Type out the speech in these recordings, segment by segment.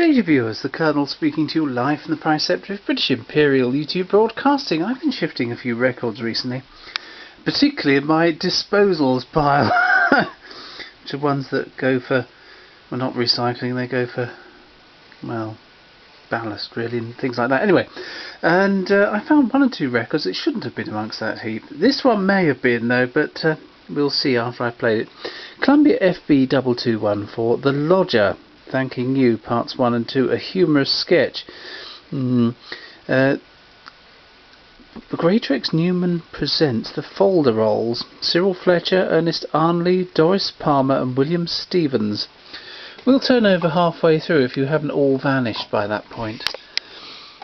day, viewers. The Colonel speaking to you live from the Preceptor of British Imperial YouTube Broadcasting. I've been shifting a few records recently, particularly in my disposals pile, which are ones that go for, well, not recycling, they go for, well, ballast really and things like that. Anyway, and I found one or two records that shouldn't have been amongst that heap. This one may have been though, but we'll see after I've played it. Columbia FB 2214, The Lodger, Thanking You, Parts 1 and 2, a humorous sketch. Greatrex Newman presents The Folderols, Cyril Fletcher, Ernest Arnley, Doris Palmer and William Stevens. We'll turn over halfway through if you haven't all vanished by that point.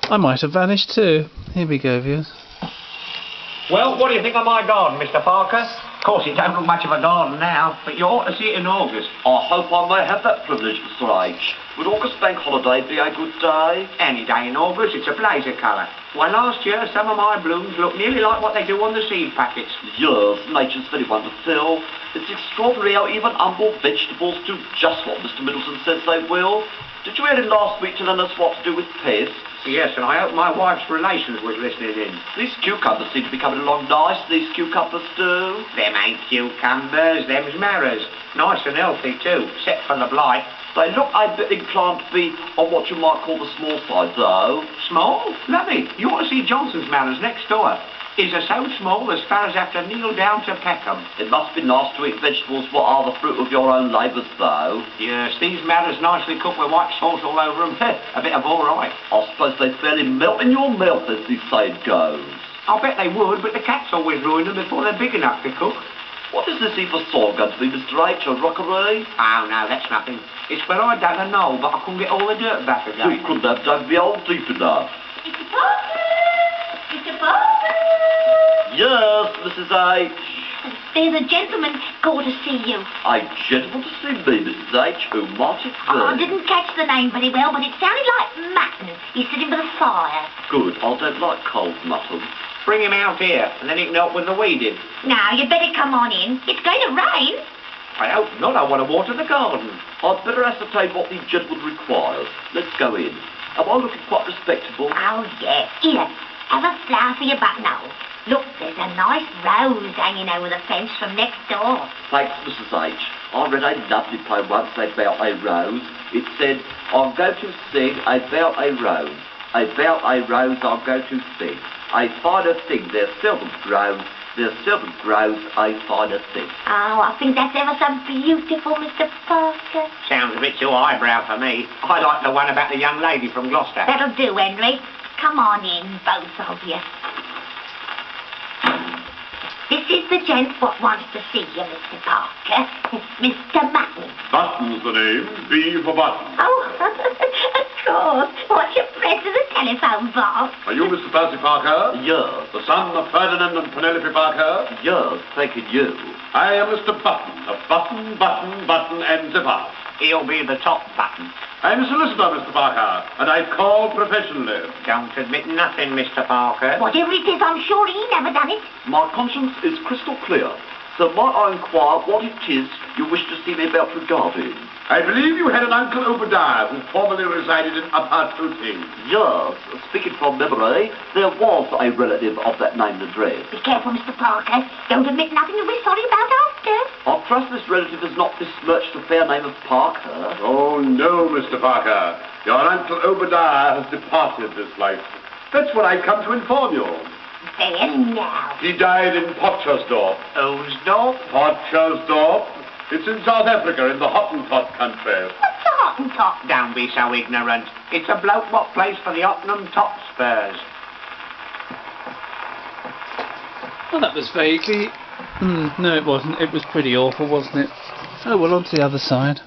I might have vanished too. Here we go, viewers. Well, what do you think of my garden, Mr. Parker? Of course, it don't look much of a garden now, but you ought to see it in August. I hope I may have that privilege, Mr. H. Would August bank holiday be a good day? Any day in August, it's a blazer colour. Why, last year, some of my blooms look nearly like what they do on the seed packets. Yes, nature's very wonderful. It's extraordinary how even humble vegetables do just what Mr. Middleton says they will. Did you hear him last week telling us what to do with pests? Yes, and I hope my wife's relations was listening in. These cucumbers seem to be coming along nice, these cucumbers do. Them ain't cucumbers, them's marrows. Nice and healthy too, except for the blight. They look a bit inclined to be on what you might call the small side, though. Small? Lovely. You ought to see Johnson's mallows next door. His are so small as far as have to kneel down to peck 'em. It must be nice to eat vegetables what are the fruit of your own labours, though. Yes, these mallows nicely cooked with white sauce all over 'em. A bit of all right. I suppose they fairly melt in your mouth, as the saying goes. I'll bet they would, but the cats always ruin them before they're big enough to cook. What is this evil song going to be, Mr. H, a rockery? Oh, no, that's nothing. It's where I dug a knoll, but I couldn't get all the dirt back again. You couldn't have dug the hole deep enough. Mr. Parker! Mr. Parker! Yes, Mrs. H. There's a gentleman called to see you. A gentleman to see me, Mrs. H. Who might it be? Oh, I didn't catch the name very well, but it sounded like mutton. He's sitting by the fire. Good, I don't like cold mutton. Bring him out here, and then he can help with the weeding. Now, you'd better come on in. It's going to rain. I hope not. I want to water the garden. I'd better ascertain what the gentleman requires. Let's go in. Am I looking quite respectable? Oh, yes. Here, have a flower for your buttonhole. Look, there's a nice rose hanging over the fence from next door. Thanks, Mrs. H. I read a lovely poem once about a rose. It said, I'll go to sing about a rose. About a rose I'll go to sing. A finer thing there seldom grows. There seldom grows a finer thing. Oh, I think that's ever so beautiful, Mr. Parker. Sounds a bit too highbrow for me. I like the one about the young lady from Gloucester. That'll do, Henry. Come on in, both of you. This is the gent what wants to see you, Mr. Parker. Mr. Mutton. Button's the name. B for Button. Oh, of course. What's your press of the telephone box? Are you Mr. Percy Parker? Yes. The son of Ferdinand and Penelope Parker? Yes, thanking you. I am Mr. Button, of Button, Button, Button and Zipper. He'll be the top button. I'm a solicitor, Mr. Parker, and I've called professionally. Don't admit nothing, Mr. Parker. Whatever it is, I'm sure he never done it. My conscience is crystal clear. So might I inquire what it is you wish to see me about regarding? I believe you had an Uncle Obadiah who formerly resided in Upper Tooting. Yes, speaking from memory, there was a relative of that name and address. Be careful, Mr. Parker. Don't admit nothing you'll be sorry about after. I trust this relative has not besmirched the fair name of Parker. Oh, no, Mr. Parker. Your Uncle Obadiah has departed this life. That's what I've come to inform you. There now. He died in Potchersdorp. Oosdorp? Potchersdorp? It's in South Africa, in the Hottentot country. What's a Hottentot? Don't be so ignorant. It's a bloke what plays for the Ottenham Top Spurs. Well, that was vaguely... no, it wasn't. It was pretty awful, wasn't it? Oh, well, on to the other side.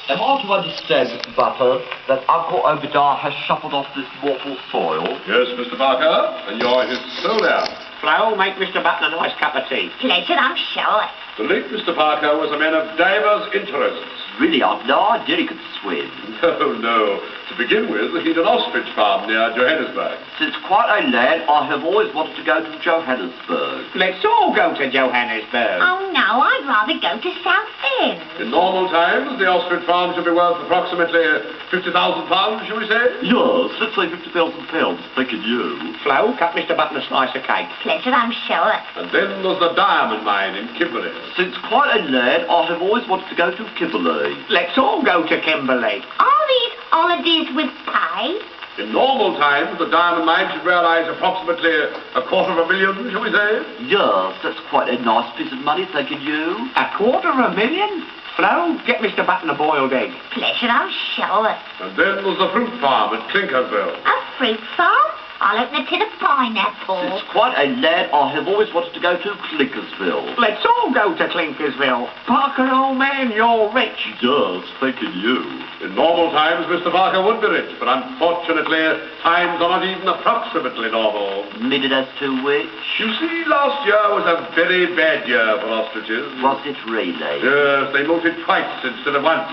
Am I to understand, Mr. Butler, that Uncle Obadiah has shuffled off this mortal soil? Yes, Mr. Parker, and you're his sole heir. Flo, make Mr. Button a nice cup of tea. Pleasure, I'm sure. The late Mr. Parker was a man of divers interests. Really, I've no idea he could swim. No, no. To begin with, he'd an ostrich farm near Johannesburg. Since quite a lad, I have always wanted to go to Johannesburg. Let's all go to Johannesburg. Oh, no, I'd rather go to Southend. In normal times, the ostrich farm should be worth approximately £50,000, shall we say? Yes, let's say £50,000, thinking you. Flo, cut Mr. Button a slice of cake. Pleasure, I'm sure. And then there's the diamond mine in Kimberley. Since quite a lad, I have always wanted to go to Kimberley. Let's all go to Kimberley. Are these holidays with pay? In normal times, the diamond mine should realise approximately $250,000, shall we say? Yes, that's quite a nice piece of money, thanking you. $250,000? Flo, get Mr. Button a boiled egg. Pleasure, I'm sure. And then there's the fruit farm at Clinkersville. A fruit farm? I'll open a tin of pineapple. Since quite a lad, I have always wanted to go to Clinkersville. Let's all go to Clinkersville. Parker, old man, you're rich. Yes, thanking you. In normal times, Mr. Parker would be rich, but unfortunately, times are not even approximately normal. Minute as to which? You see, last year was a very bad year for ostriches. Was it really? Yes, they molted twice instead of once.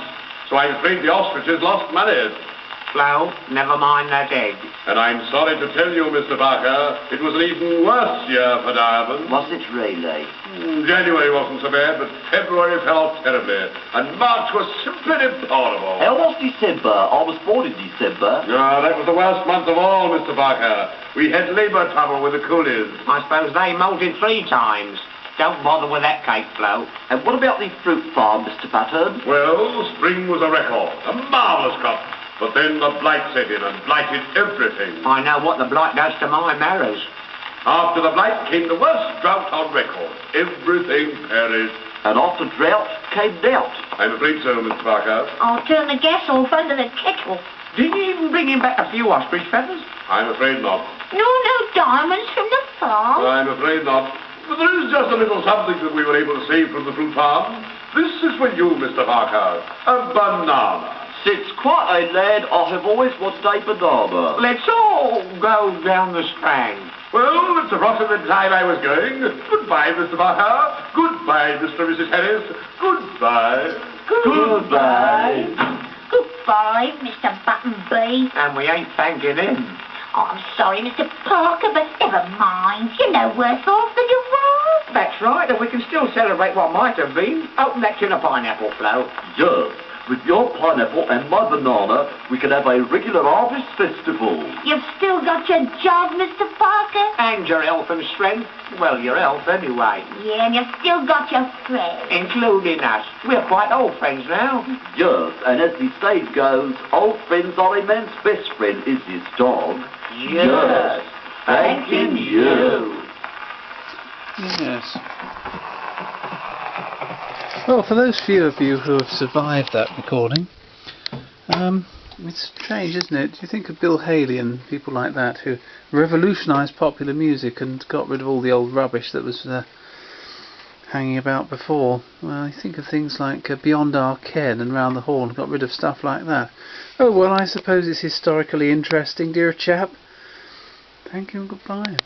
So I'm afraid the ostriches lost money. Flo, never mind that egg. And I'm sorry to tell you, Mr. Parker, it was an even worse year for diamonds. Was it really? January wasn't so bad, but February fell off terribly. And March was simply deplorable. How was December? I was born in December. That was the worst month of all, Mr. Parker. We had labour trouble with the coolies. I suppose they molted 3 times. Don't bother with that cake, Flo. And what about the fruit farm, Mr. Button? Well, spring was a record, a marvellous crop. But then the blight set in and blighted everything. I know what the blight does to my marrows. After the blight came the worst drought on record. Everything perished. And after drought came doubt. I'm afraid so, Mr. Parker. I'll turn the gas off under the kettle. Did you even bring him back a few ostrich feathers? I'm afraid not. No diamonds from the farm. I'm afraid not. But there is just a little something that we were able to save from the fruit farm. This is for you, Mr. Parker. A banana. Since quite a lad, I have always wanted a banana. Let's all go down the Strand. Well, it's approximately the time I was going. Goodbye, Mr. Parker. Goodbye, Mr. and Mrs. Harris. Goodbye. Goodbye. Goodbye, Mr. Button B. And we ain't thanking him. Oh, I'm sorry, Mr. Parker, but never mind. You're no worse off than you were. That's right, and we can still celebrate what might have been. Open that tin of pineapple, Flo. Yes. With your pineapple and my banana, we can have a regular harvest festival. You've still got your job, Mr. Parker? And your elfin strength. Well, your elf anyway. Yeah, and you've still got your friends. Including us. We're quite old friends now. Yes, and as the saying goes, old friends are a man's best friend is his dog. Yes. Thanking you. Yes. Well, for those few of you who have survived that recording, it's strange, isn't it? Do you think of Bill Haley and people like that who revolutionised popular music and got rid of all the old rubbish that was hanging about before? Well, you think of things like Beyond Our Ken and Round the Horn, got rid of stuff like that. Oh, well, I suppose it's historically interesting, dear chap. Thank you and goodbye.